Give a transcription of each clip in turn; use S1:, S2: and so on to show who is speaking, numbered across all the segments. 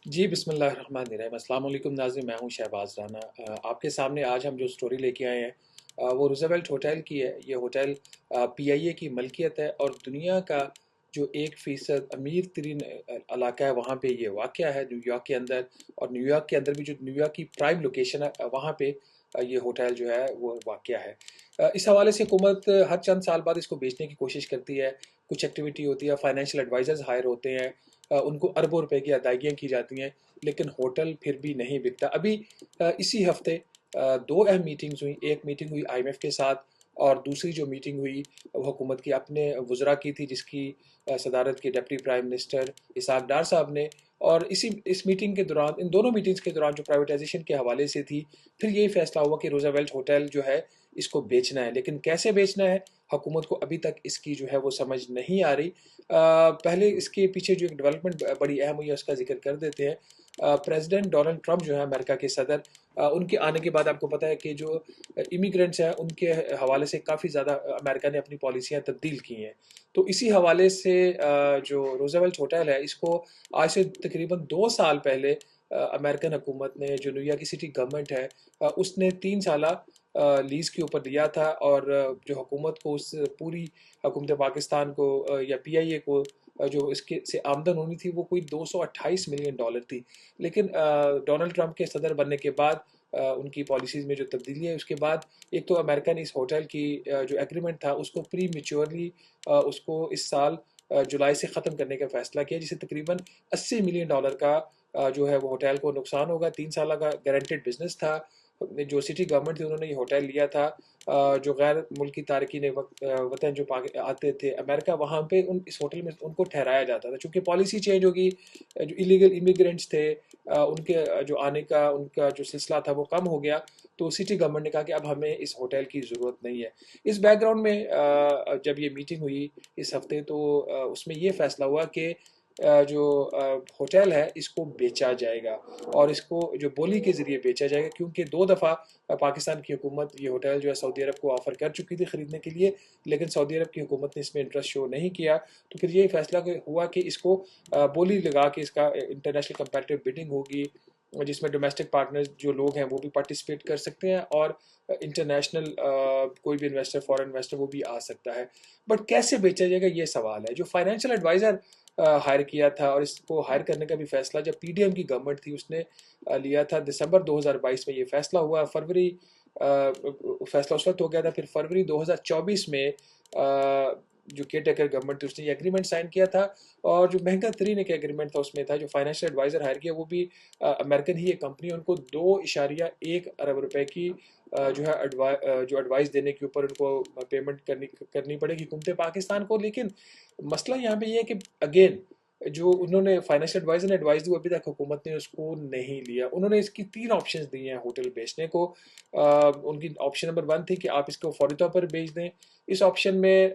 S1: جی بسم اللہ الرحمن الرحیم۔ السلام علیکم ناظرین، میں ہوں شہباز رانا۔ آپ کے سامنے آج ہم جو سٹوری لے کے آئے ہیں وہ روزویلٹ ہوٹل کی ہے۔ یہ ہوٹل پی آئی اے کی ملکیت ہے اور دنیا کا جو 1% امیر ترین علاقہ ہے وہاں پہ یہ واقع ہے، نیو یارک کے اندر۔ اور نیو یارک کے اندر بھی جو نیو یارک کی پرائم لوکیشن ہے وہاں پہ یہ ہوٹل جو ہے وہ واقع ہے۔ اس حوالے سے حکومت ہر چند سال بعد اس کو بیچنے کی کوشش کرتی ہے، کچھ ایکٹیویٹی ہوتی ہے، فائنینشیل ایڈوائزرز ہائر ہوتے ہیں، ان کو اربوں روپے کی ادائیگیاں کی جاتی ہیں، لیکن ہوٹل پھر بھی نہیں بکتا۔ ابھی اسی ہفتے دو اہم میٹنگز ہوئی۔ ایک میٹنگ ہوئی آئی ایم ایف کے ساتھ اور دوسری جو میٹنگ ہوئی وہ حکومت کی اپنے وزراء کی تھی، جس کی صدارت کی deputy prime minister Ishaq Dar صاحب نے۔ اور اس میٹنگ کے دوران، ان دونوں میٹنگز کے دوران جو پرائیویٹائزیشن کے حوالے سے تھی، پھر یہی فیصلہ ہوا کہ روزویلٹ ہوٹل جو ہے اس کو بیچنا ہے، لیکن کیسے بیچنا ہے حکومت کو ابھی تک اس کی جو ہے وہ سمجھ نہیں آ رہی۔ پہلے اس کے پیچھے جو ایک ڈیولپمنٹ بڑی اہم ہوئی ہے اس کا ذکر کر دیتے ہیں۔ پریزیڈنٹ ڈونلڈ ٹرمپ جو ہے امریکہ کے صدر، ان کے آنے کے بعد آپ کو پتہ ہے کہ جو امیگرینٹس ہیں ان کے حوالے سے کافی زیادہ امریکہ نے اپنی پالیسیاں تبدیل کی ہیں۔ تو اسی حوالے سے جو روزویلٹ ہوٹل ہے اس کو آج سے تقریباً 2 سال پہلے امریکن حکومت نے، جو نیو یارک کی سٹی گورنمنٹ ہے، اس نے 3 سالہ لیز کے اوپر دیا تھا، اور جو حکومت کو اس پوری حکومت پاکستان کو یا پی آئی اے کو جو اس کے سے آمدن ہونی تھی وہ کوئی $228 ملین تھی۔ لیکن ڈونلڈ ٹرمپ کے صدر بننے کے بعد ان کی پالیسیز میں جو تبدیلی ہے اس کے بعد ایک تو امریکہ نے اس ہوٹل کی جو ایگریمنٹ تھا اس کو پری میچورلی اس کو اس سال جولائی سے ختم کرنے کا فیصلہ کیا، جس سے تقریباً $80 ملین کا جو ہے وہ ہوٹل کو نقصان ہوگا۔ 3 سالہ کا گارنٹیڈ بزنس تھا، جو سٹی گورنمنٹ تھی انہوں نے یہ ہوٹل لیا تھا۔ جو غیر ملکی تارکین وطن جو آتے تھے امریکہ، وہاں پہ اس ہوٹل میں ان کو ٹھہرایا جاتا تھا۔ چونکہ پالیسی چینج ہوگی، جو ایلیگل امیگرینٹس تھے ان کے جو آنے کا ان کا جو سلسلہ تھا وہ کم ہو گیا، تو سٹی گورنمنٹ نے کہا کہ اب ہمیں اس ہوٹل کی ضرورت نہیں ہے۔ اس بیک گراؤنڈ میں جب یہ میٹنگ ہوئی اس ہفتے، تو اس میں یہ فیصلہ ہوا کہ جو ہوٹل ہے اس کو بیچا جائے گا، اور اس کو جو بولی کے ذریعے بیچا جائے گا، کیونکہ 2 دفعہ پاکستان کی حکومت یہ ہوٹل جو ہے سعودی عرب کو آفر کر چکی تھی خریدنے کے لیے، لیکن سعودی عرب کی حکومت نے اس میں انٹرسٹ شو نہیں کیا۔ تو پھر یہ فیصلہ ہوا کہ اس کو بولی لگا کے اس کا انٹرنیشنل کمپیٹیٹیو بڈنگ ہوگی، جس میں ڈومیسٹک پارٹنرز جو لوگ ہیں وہ بھی پارٹیسپیٹ کر سکتے ہیں، اور انٹرنیشنل کوئی بھی انویسٹر، فورن انویسٹر، وہ بھی آ سکتا ہے۔ بٹ کیسے بیچا جائے گا یہ سوال ہے۔ جو فائنینشیل ایڈوائزر ہائر کیا تھا، اور اس کو ہائر کرنے کا بھی فیصلہ جب پی ڈی ایم کی گورنمنٹ تھی اس نے لیا تھا، دسمبر 2022 میں یہ فیصلہ ہوا۔ فروری فیصلہ اس وقت ہو گیا تھا، پھر فروری 2024 میں جو کیئر ٹیکر گورنمنٹ تھی اس نے یہ اگریمنٹ سائن کیا تھا، اور جو مہنگا ترین ایک ایگریمنٹ تھا اس میں تھا جو فائنینشیل ایڈوائزر ہائر کیا، وہ بھی امریکن ہی ایک کمپنی، ان کو 2.1 ارب روپے کی جو ہے جو ایڈوائز دینے کے اوپر ان کو پیمنٹ کرنی پڑے گی حکومت پاکستان کو۔ لیکن مسئلہ یہاں پہ یہ ہے کہ اگین جو انہوں نے فائنینشیل ایڈوائزر نے ایڈوائز دی، وہ ابھی تک حکومت نے اس کو نہیں لیا۔ انہوں نے اس کی 3 آپشنز دی ہیں ہوٹل بیچنے کو۔ ان کی آپشن نمبر 1 تھی کہ آپ اس کو فوری طور پر بیچ دیں۔ اس آپشن میں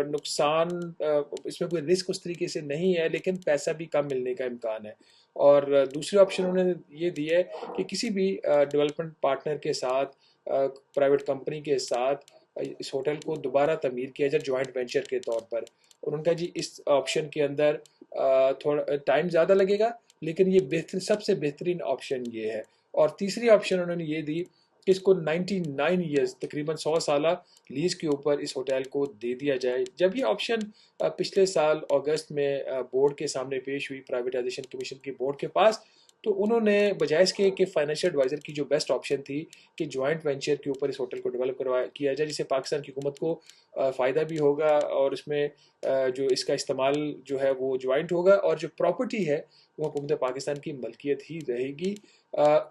S1: نقصان، اس میں کوئی رسک اس طریقے سے نہیں ہے، لیکن پیسہ بھی کم ملنے کا امکان ہے۔ اور دوسری آپشن انہوں نے یہ دی ہے کہ کسی بھی ڈیولپمنٹ پارٹنر کے ساتھ، پرائیویٹ کمپنی کے ساتھ اس ہوٹل کو دوبارہ تعمیر کیا جائے جوائنٹ وینچر کے طور پر۔ انہوں نے کہا جی اس آپشن کے اندر تھوڑا ٹائم زیادہ لگے گا، لیکن یہ سب سے بہترین آپشن یہ ہے۔ اور تیسری آپشن انہوں نے یہ دی کہ اس کو 99 ایئرز، تقریباً 100 سالہ لیز کے اوپر اس ہوٹل کو دے دیا جائے۔ جب یہ آپشن پچھلے سال اگست میں بورڈ کے سامنے پیش ہوئی، پرائیویٹائزیشن کمیشن کے بورڈ کے پاس، تو انہوں نے بجائے اس کے کہ فائنینشیل ایڈوائزر کی جو بیسٹ آپشن تھی کہ جوائنٹ وینچر کے اوپر اس ہوٹل کو ڈیولپ کیا جائے، جس سے پاکستان کی حکومت کو فائدہ بھی ہوگا، اور اس میں جو اس کا استعمال جو ہے وہ جوائنٹ ہوگا، اور جو پراپرٹی ہے وہ حکومت پاکستان کی ملکیت ہی رہے گی۔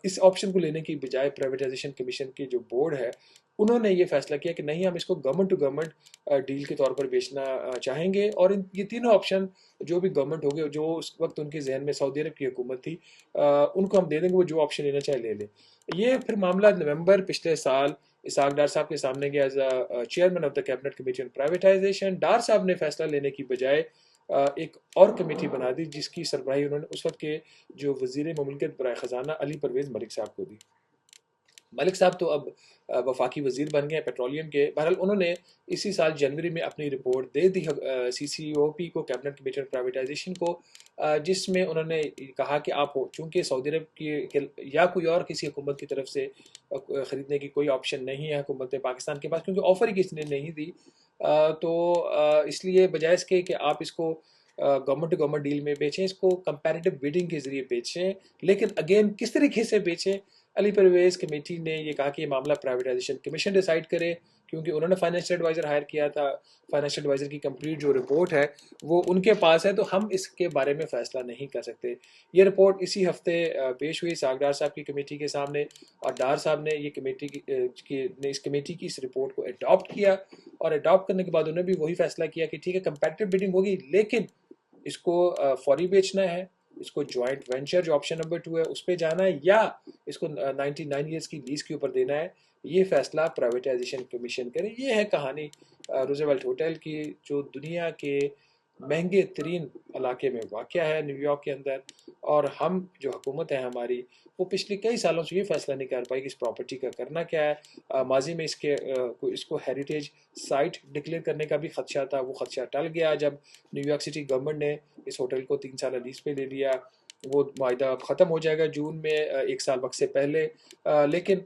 S1: اس آپشن کو لینے کی بجائے پرائیویٹائزیشن کمیشن کی جو بورڈ ہے انہوں نے یہ فیصلہ کیا کہ نہیں، ہم اس کو گورنمنٹ ٹو گورنمنٹ ڈیل کے طور پر بیچنا چاہیں گے، اور یہ تینوں آپشن جو بھی گورنمنٹ ہوگے، جو اس وقت ان کے ذہن میں سعودی عرب کی حکومت تھی، ان کو ہم دے دیں گے، وہ جو آپشن لینا چاہے لے لیں۔ یہ پھر معاملہ نومبر پچھلے سال اسحاق ڈار صاحب کے سامنے گیا as a chairman of the cabinet committee on privatization. Dar صاحب نے فیصلہ لینے کی بجائے ایک اور کمیٹی بنا دی، جس کی سربراہی انہوں نے اس وقت کے جو وزیر مملکت برائے خزانہ علی پرویز ملک صاحب کو دی۔ ملک صاحب تو اب وفاقی وزیر بن گئے ہیں پیٹرولیم کے. بہرحال انہوں نے اسی سال جنوری میں اپنی رپورٹ دے دی سی سی او پی کو، کیبنٹ کمیٹی آن پرائیویٹائزیشن کو، جس میں انہوں نے کہا کہ آپ چونکہ سعودی عرب کی یا کوئی اور کسی حکومت کی طرف سے خریدنے کی کوئی آپشن نہیں ہے حکومت پاکستان کے پاس، کیونکہ آفر ہی کسی نے نہیں دی، تو اس لیے بجائے اس کے کہ آپ اس کو گورنمنٹ ٹو گورنمنٹ ڈیل میں بیچیں، اس کو کمپیریٹو بیڈنگ کے ذریعے بیچیں. لیکن اگین کس طریقے سے بیچیں؟ علی پرویز کمیٹی نے یہ کہا کہ یہ معاملہ پرائیویٹائزیشن کمیشن ڈیسائیڈ کرے، کیونکہ انہوں نے فائنینشیل ایڈوائزر ہائر کیا تھا. فائنینشیل ایڈوائزر کی کمپلیٹ جو رپورٹ ہے وہ ان کے پاس ہے، تو ہم اس کے بارے میں فیصلہ نہیں کر سکتے. یہ رپورٹ اسی ہفتے پیش ہوئی ساگڈار صاحب کی کمیٹی کے سامنے، اور ڈار صاحب نے یہ اس کمیٹی کی اس رپورٹ کو اڈاپٹ کیا، اور اڈاپٹ کرنے کے بعد انہوں نے بھی وہی فیصلہ کیا کہ ٹھیک ہے کمپیٹیو بیڈنگ ہوگی، لیکن اس کو فوری بیچنا ہے، اس کو جوائنٹ وینچر جو آپشن نمبر 2 ہے اس پہ جانا ہے، یا اس کو 99 ایئرس کی لیز کے اوپر دینا ہے. یہ فیصلہ پرائیویٹائزیشن کمیشن کرے. یہ ہے کہانی روزویلٹ ہوٹل کی، جو دنیا کے مہنگے ترین علاقے میں واقع ہے نیو یارک کے اندر. اور ہم جو حکومت ہے ہماری، وہ پچھلے کئی سالوں سے یہ فیصلہ نہیں کر پائی کہ اس پراپرٹی کا کرنا کیا ہے. ماضی میں اس کو ہیریٹیج سائٹ ڈکلیئر کرنے کا بھی خدشہ تھا، وہ خدشہ ٹل گیا جب نیو یارک سٹی گورنمنٹ نے اس ہوٹل کو 3 سالہ لیز پہ لے لیا. وہ معاہدہ ختم ہو جائے گا جون میں، 1 سال وقت سے پہلے. لیکن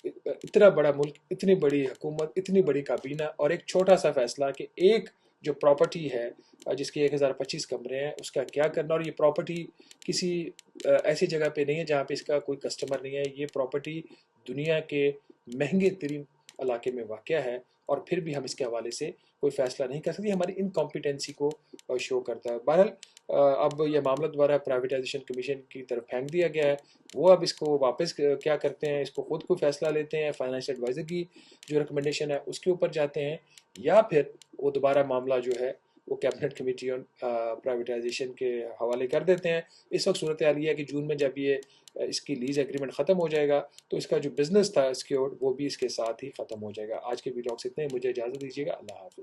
S1: اتنا بڑا ملک، اتنی بڑی حکومت، اتنی بڑی کابینہ، اور ایک چھوٹا سا فیصلہ کہ ایک جو پراپرٹی ہے جس کے 1025 کمرے ہیں اس کا کیا کرنا. اور یہ پراپرٹی کسی ایسی جگہ پہ نہیں ہے جہاں پہ اس کا کوئی کسٹمر نہیں ہے. یہ پراپرٹی دنیا کے مہنگے ترین علاقے میں واقع ہے، اور پھر بھی ہم اس کے حوالے سے کوئی فیصلہ نہیں کر سکتے. ہماری انکمپیٹنسی کو شو کرتا ہے. بہرحال اب یہ معاملہ دوبارہ پرائیویٹائزیشن کمیشن کی طرف پھینک دیا گیا ہے. وہ اب اس کو واپس کیا کرتے ہیں، اس کو خود کوئی فیصلہ لیتے ہیں، فائنینشیل ایڈوائزر کی جو ریکمنڈیشن ہے اس کے اوپر جاتے ہیں، یا پھر وہ دوبارہ معاملہ جو ہے وہ کیبنٹ کمیٹی آن پرائیویٹائزیشن کے حوالے کر دیتے ہیں. اس وقت صورتحال یہ ہے کہ جون میں جب یہ اس کی لیز ایگریمنٹ ختم ہو جائے گا تو اس کا جو بزنس تھا سیکیورڈ وہ بھی اس کے ساتھ ہی ختم ہو جائے گا. آج کے ویڈیو سے اتنے، مجھے اجازت دیجیے گا. اللہ حافظ.